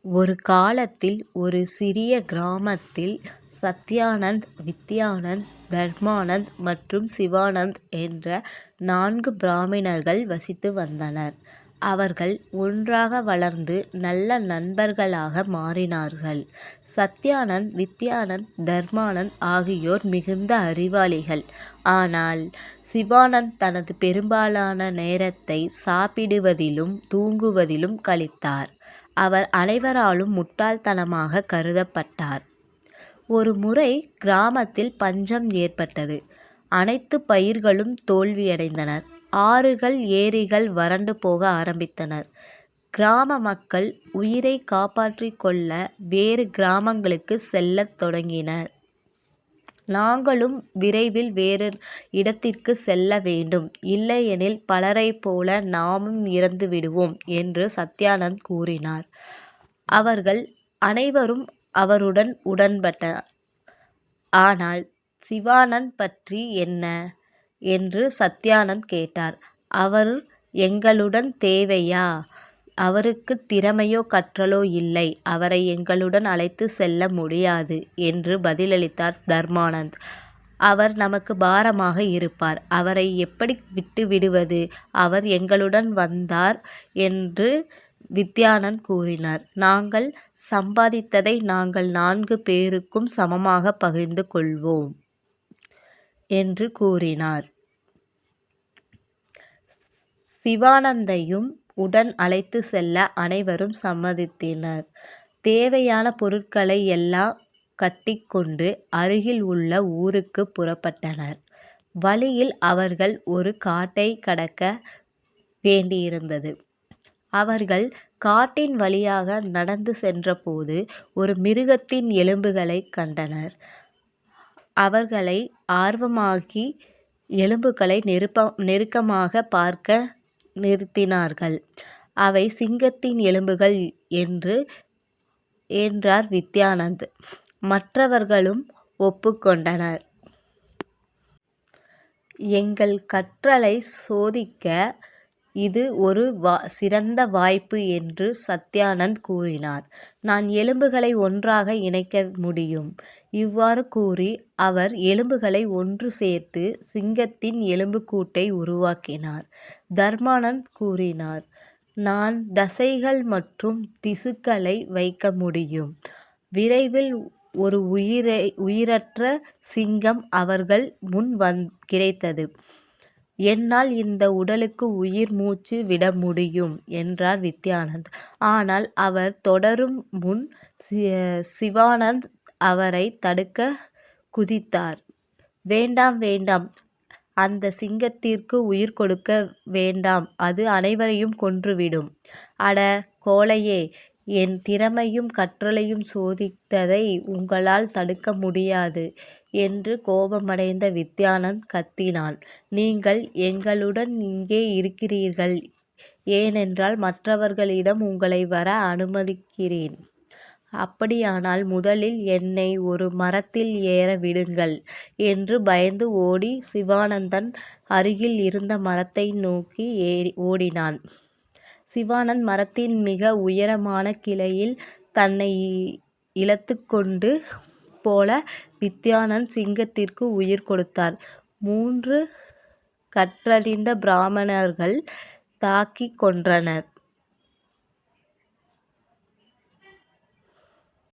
ஒரு காலத்தில் ஒரு சிறிய கிராமத்தில் சத்யானந்த், வித்யானந்த், தர்மானந்த் மற்றும் சிவானந்த் என்ற 4 பிராமணர்கள் வசித்து வந்தனர். அவர்கள் ஒன்றாக வளர்ந்து நல்ல நண்பர்களாக மாறினார்கள். சத்யானந்த், வித்யானந்த், தர்மானந்த் ஆகியோர் மிகுந்த அறிவாளிகள். ஆனால் சிவானந்த் தனது பெரும்பாலான நேரத்தை சாப்பிடுவதிலும் தூங்குவதிலும் கழித்தார். அவர் அனைவராலும் முட்டாள்தனமாக கருதப்பட்டார். ஒரு முறை கிராமத்தில் பஞ்சம் ஏற்பட்டது. அனைத்து பயிர்களும் தோல்வியடைந்தன. ஆறுகள், ஏரிகள் வறண்டு போக ஆரம்பித்தன. கிராம மக்கள் உயிரை காப்பாற்றிக் கொள்ள வேறு கிராமங்களுக்கு செல்லத் தொடங்கினர். நாங்களும் விரைவில் வேறு இடத்திற்கு செல்ல வேண்டும், இல்லையெனில் பலரைப் போல நாமும் இறந்து விடுவோம் என்று சத்யானந்த் கூறினார். அவர்கள் அனைவரும் அவருடன் உடன்பட்டனர். ஆனால் சிவானந்த் பற்றி என்ன என்று சத்யானந்த் கேட்டார். அவர் எங்களுடன் தேவையா? அவருக்கு திறமையோ கற்றலோ இல்லை. அவரை எங்களுடன் அழைத்து செல்ல முடியாது என்று பதிலளித்தார் தர்மானந்த். அவர் நமக்கு பாரமாக இருப்பார். அவரை எப்படி விட்டுவிடுவது? அவர் எங்களுடன் வந்தார் என்று வித்யானந்த் கூறினார். நாங்கள் சம்பாதித்ததை நாங்கள் 4 பேருக்கும் சமமாக பகிர்ந்து கொள்வோம் என்று கூறினார். சிவானந்தையும் உடன் அழைத்து செல்ல அனைவரும் சம்மதித்தனர். தேவையான பொருட்களை எல்லாம் கட்டிக்கொண்டு அருகில் உள்ள ஊருக்கு புறப்பட்டனர். வழியில் அவர்கள் ஒரு காட்டை கடக்க வேண்டியிருந்தது. அவர்கள் காட்டின் வழியாக நடந்து சென்றபோது ஒரு மிருகத்தின் எலும்புகளை கண்டனர். அவர்களை ஆர்வமாகி எலும்புகளை நெருக்கமாக பார்க்க நிறுத்தினார்கள். அவை சிங்கத்தின் எலும்புகள் என்றார் வித்யானந்த். மற்றவர்களும் ஒப்புக்கொண்டனர். எங்கள் கற்றலை சோதிக்க இது ஒரு சிறந்த வாய்ப்பு என்று சத்யானந்த் கூறினார். நான் எலும்புகளை ஒன்றாக இணைக்க முடியும். இவ்வாறு கூறி அவர் எலும்புகளை ஒன்று சேர்த்து சிங்கத்தின் எலும்புக்கூட்டை உருவாக்கினார். தர்மானந்த் கூறினார், நான் தசைகள் மற்றும் திசுக்களை வைக்க முடியும். விரைவில் ஒரு உயிரற்ற சிங்கம் அவர்கள் முன் கிடைத்தது. என்னால் இந்த உடலுக்கு உயிர் மூச்சு விட முடியும் என்றார் வித்யானந்த். ஆனால் அவர் தொடரும் முன் சிவானந்த் அவரை தடுக்க குதித்தார். வேண்டாம் வேண்டாம், அந்த சிங்கத்திற்கு உயிர் கொடுக்க வேண்டாம், அது அனைவரையும் கொன்றுவிடும். அட கோழையே, என் திறமையும் கற்றலையும் சோதித்ததை உங்களால் தடுக்க முடியாது என்று கோபமடைந்த வித்யானந்த் கத்தினான். நீங்கள் எங்களுடன் இங்கே இருக்கிறீர்கள் ஏனென்றால் மற்றவர்களிடம் உங்களை வர அனுமதிக்கிறேன். அப்படியானால் முதலில் என்னை ஒரு மரத்தில் ஏற விடுங்கள் என்று பயந்து ஓடி சிவானந்தன் அருகில் இருந்த மரத்தை நோக்கி ஓடினான். சிவானந்த் மரத்தின் மிக உயரமான கிளையில் தன்னை இழுத்துக்கொண்டு போல வித்யானந்த் சிங்கத்திற்கு உயிர் கொடுத்தார். 3 கற்றறிந்த பிராமணர்கள் தாக்கிக் கொன்றனர்.